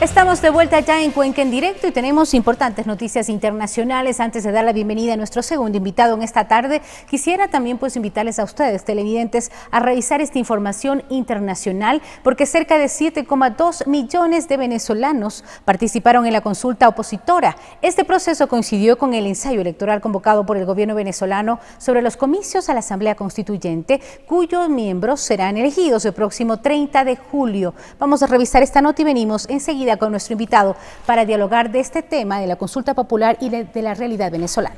Estamos de vuelta ya en Cuenca en directo y tenemos importantes noticias internacionales. Antes de dar la bienvenida a nuestro segundo invitado en esta tarde, quisiera también invitarles a ustedes, televidentes, a revisar esta información internacional, porque cerca de 7,2 millones de venezolanos participaron en la consulta opositora. Este proceso coincidió con el ensayo electoral convocado por el gobierno venezolano sobre los comicios a la Asamblea Constituyente, cuyos miembros serán elegidos el próximo 30 de julio. Vamos a revisar esta nota y venimos enseguida con nuestro invitado para dialogar de este tema de la consulta popular y de la realidad venezolana.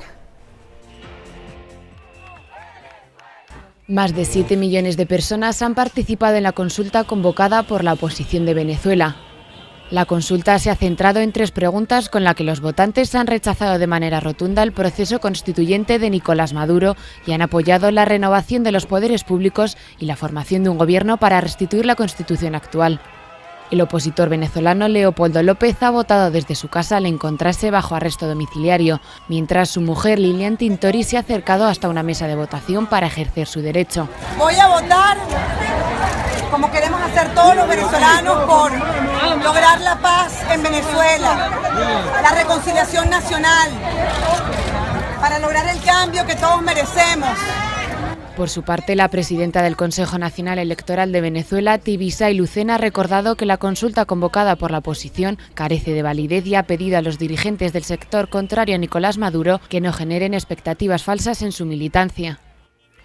Más de 7 millones de personas han participado en la consulta convocada por la oposición de Venezuela. La consulta se ha centrado en 3 preguntas con las que los votantes han rechazado de manera rotunda el proceso constituyente de Nicolás Maduro y han apoyado la renovación de los poderes públicos y la formación de un gobierno para restituir la constitución actual. El opositor venezolano Leopoldo López ha votado desde su casa al encontrarse bajo arresto domiciliario, mientras su mujer Lilian Tintori se ha acercado hasta una mesa de votación para ejercer su derecho. Voy a votar como queremos hacer todos los venezolanos por lograr la paz en Venezuela, la reconciliación nacional, para lograr el cambio que todos merecemos. Por su parte, la presidenta del Consejo Nacional Electoral de Venezuela, Tibisay Lucena, ha recordado que la consulta convocada por la oposición carece de validez y ha pedido a los dirigentes del sector contrario a Nicolás Maduro que no generen expectativas falsas en su militancia.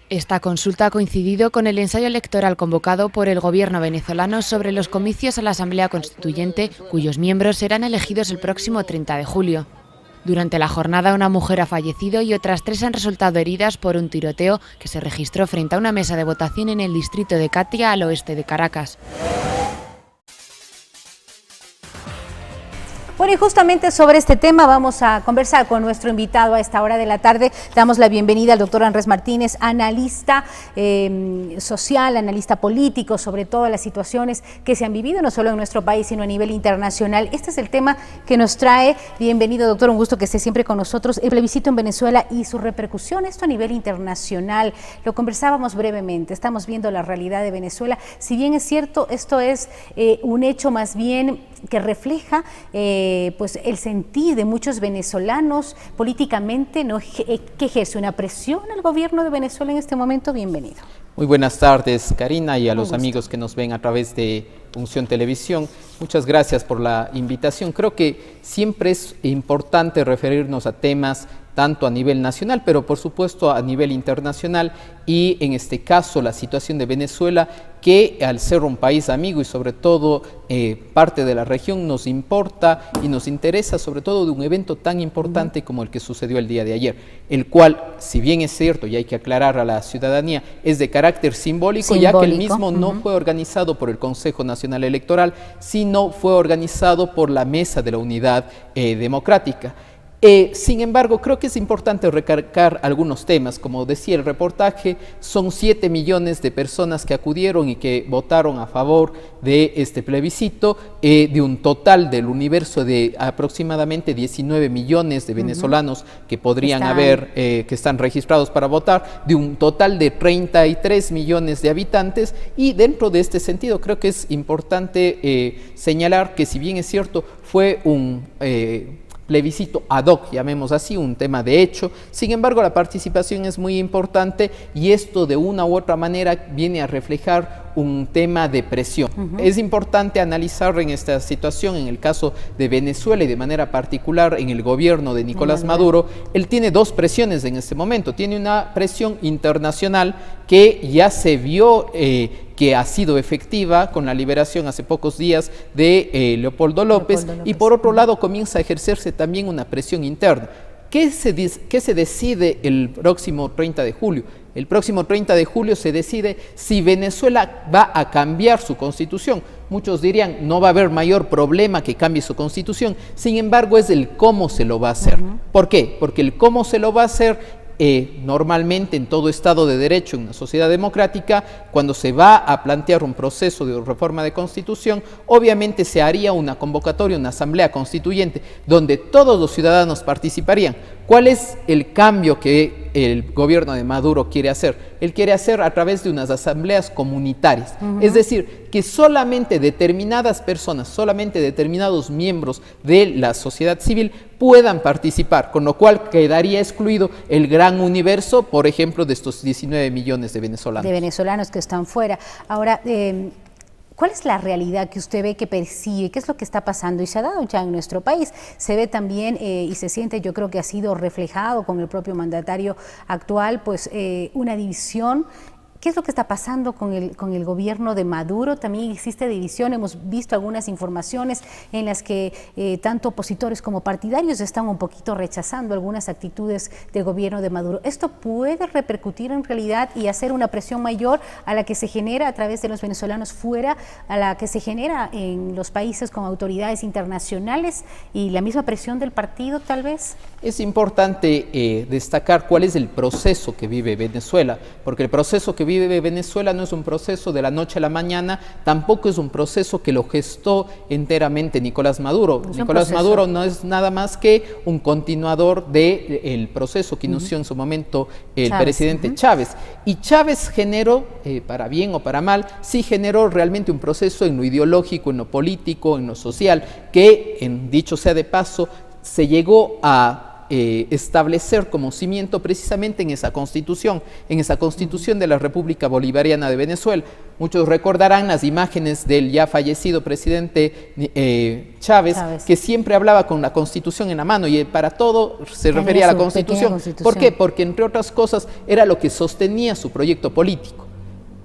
Esta consulta ha coincidido con el ensayo electoral convocado por el gobierno venezolano sobre los comicios a la Asamblea Constituyente, cuyos miembros serán elegidos el próximo 30 de julio. Durante la jornada, una mujer ha fallecido y otras 3 han resultado heridas por un tiroteo que se registró frente a una mesa de votación en el distrito de Catia, al oeste de Caracas. Bueno, y justamente sobre este tema vamos a conversar con nuestro invitado a esta hora de la tarde. Damos la bienvenida al doctor Andrés Martínez, analista social, analista político, sobre todas las situaciones que se han vivido no solo en nuestro país, sino a nivel internacional. Este es el tema que nos trae. Bienvenido, doctor, un gusto que esté siempre con nosotros. El plebiscito en Venezuela y su repercusión, esto a nivel internacional. Lo conversábamos brevemente, estamos viendo la realidad de Venezuela. Si bien es cierto, esto es un hecho más bien que refleja pues el sentir de muchos venezolanos políticamente, ¿no?, que ejerce una presión al gobierno de Venezuela en este momento. Bienvenido. Muy buenas tardes, Karina, y a los amigos que nos ven a través de Unción Televisión. Muchas gracias por la invitación. Creo que siempre es importante referirnos a temas tanto a nivel nacional, pero por supuesto a nivel internacional, y en este caso la situación de Venezuela, que al ser un país amigo y sobre todo parte de la región, nos importa y nos interesa sobre todo de un evento tan importante como el que sucedió el día de ayer, el cual, si bien es cierto y hay que aclarar a la ciudadanía, es de carácter simbólico, ya que el mismo no fue organizado por el Consejo Nacional Electoral, sino fue organizado por la Mesa de la Unidad Democrática. Sin embargo, creo que es importante recalcar algunos temas. Como decía el reportaje, son 7 millones de personas que acudieron y que votaron a favor de este plebiscito, de un total del universo de aproximadamente 19 millones de venezolanos que podrían que están registrados para votar, de un total de 33 millones de habitantes. Y dentro de este sentido creo que es importante señalar que, si bien es cierto, fue un plebiscito ad hoc, llamemos así, un tema de hecho. Sin embargo, la participación es muy importante y esto de una u otra manera viene a reflejar un tema de presión. Es importante analizar en esta situación, en el caso de Venezuela y de manera particular en el gobierno de Nicolás Maduro, él tiene 2 presiones en este momento. Tiene una presión internacional que ya se vio que ha sido efectiva con la liberación hace pocos días de Leopoldo López, y por otro lado comienza a ejercerse también una presión interna. ¿Qué se decide el próximo 30 de julio? El próximo 30 de julio se decide si Venezuela va a cambiar su constitución. Muchos dirían, no va a haber mayor problema que cambie su constitución. Sin embargo, es el cómo se lo va a hacer. ¿Por qué? Porque el cómo se lo va a hacer, normalmente en todo Estado de Derecho, en una sociedad democrática, cuando se va a plantear un proceso de reforma de constitución, obviamente se haría una convocatoria, una asamblea constituyente, donde todos los ciudadanos participarían. ¿Cuál es el cambio que el gobierno de Maduro quiere hacer. Él quiere hacer a través de unas asambleas comunitarias. Es decir, que solamente determinadas personas, solamente determinados miembros de la sociedad civil puedan participar, con lo cual quedaría excluido el gran universo, por ejemplo, de estos 19 millones de venezolanos. De venezolanos que están fuera. Ahora, ¿cuál es la realidad que usted ve, que percibe? ¿Qué es lo que está pasando? Y se ha dado ya en nuestro país. Se ve también y se siente, yo creo que ha sido reflejado con el propio mandatario actual, pues una división. ¿Qué es lo que está pasando con el gobierno de Maduro? También existe división, hemos visto algunas informaciones en las que tanto opositores como partidarios están un poquito rechazando algunas actitudes del gobierno de Maduro. ¿Esto puede repercutir en realidad y hacer una presión mayor a la que se genera a través de los venezolanos fuera, a la que se genera en los países con autoridades internacionales y la misma presión del partido tal vez? Es importante destacar cuál es el proceso que vive Venezuela, porque el proceso que vive Venezuela no es un proceso de la noche a la mañana, tampoco es un proceso que lo gestó enteramente Nicolás Maduro. Nicolás Maduro no es nada más que un continuador del proceso que inició en su momento el presidente Chávez. Y Chávez generó, para bien o para mal, sí generó realmente un proceso en lo ideológico, en lo político, en lo social, que, dicho sea de paso, se llegó a establecer como cimiento precisamente en esa constitución de la República Bolivariana de Venezuela. Muchos recordarán las imágenes del ya fallecido presidente Chávez, que siempre hablaba con la constitución en la mano y para todo se refería a la constitución. ¿Por qué? Porque entre otras cosas era lo que sostenía su proyecto político.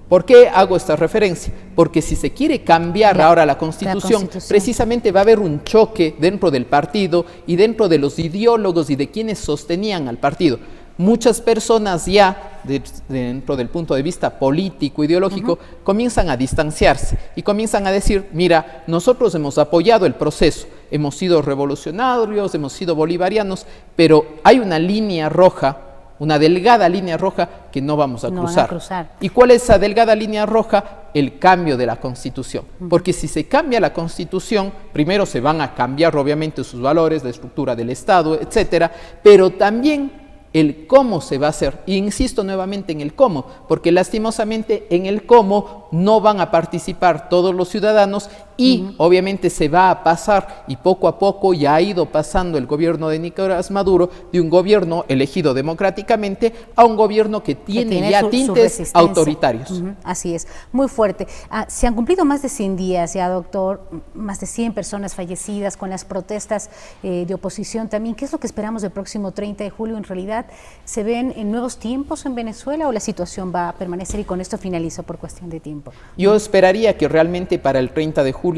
¿Por qué hago esta referencia? Porque si se quiere cambiar ahora la constitución, precisamente va a haber un choque dentro del partido y dentro de los ideólogos y de quienes sostenían al partido. Muchas personas ya, dentro del punto de vista político, ideológico, comienzan a distanciarse y comienzan a decir, mira, nosotros hemos apoyado el proceso, hemos sido revolucionarios, hemos sido bolivarianos, pero hay una línea roja, una delgada línea roja que no vamos a cruzar. ¿Y cuál es esa delgada línea roja? El cambio de la Constitución. Porque si se cambia la Constitución, primero se van a cambiar obviamente sus valores, la estructura del Estado, etcétera, pero también el cómo se va a hacer. E insisto nuevamente en el cómo, porque lastimosamente en el cómo no van a participar todos los ciudadanos y obviamente se va a pasar, y poco a poco ya ha ido pasando el gobierno de Nicolás Maduro de un gobierno elegido democráticamente a un gobierno que tiene ya tintes autoritarios. Así es, muy fuerte. Se han cumplido más de 100 días ya, doctor, más de 100 personas fallecidas con las protestas de oposición también. ¿Qué es lo que esperamos del próximo 30 de julio? En realidad, ¿se ven en nuevos tiempos en Venezuela o la situación va a permanecer? Y con esto finalizo por cuestión de tiempo. Yo esperaría que realmente para el 30 de julio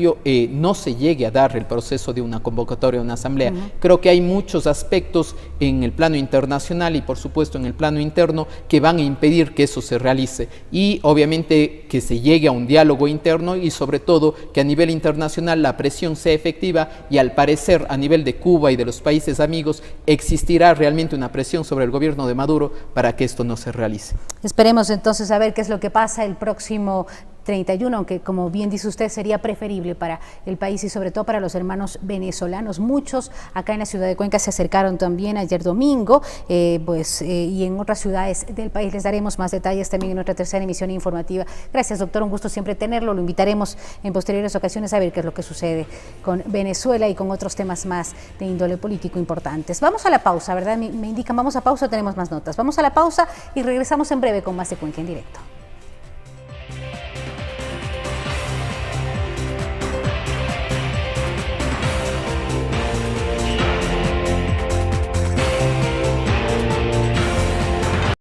no se llegue a dar el proceso de una convocatoria de una asamblea. Creo que hay muchos aspectos en el plano internacional y por supuesto en el plano interno que van a impedir que eso se realice y obviamente que se llegue a un diálogo interno y sobre todo que a nivel internacional la presión sea efectiva y al parecer a nivel de Cuba y de los países amigos existirá realmente una presión sobre el gobierno de Maduro para que esto no se realice. Esperemos entonces a ver qué es lo que pasa el próximo 31, aunque como bien dice usted sería preferible para el país y sobre todo para los hermanos venezolanos. Muchos acá en la ciudad de Cuenca se acercaron también ayer domingo y en otras ciudades del país. Les daremos más detalles también en nuestra tercera emisión informativa. Gracias, doctor, un gusto siempre tenerlo. Lo invitaremos en posteriores ocasiones a ver qué es lo que sucede con Venezuela y con otros temas más de índole político importantes. Vamos a la pausa, ¿verdad? Me indican, vamos a pausa, tenemos más notas. Vamos a la pausa y regresamos en breve con más de Cuenca en directo.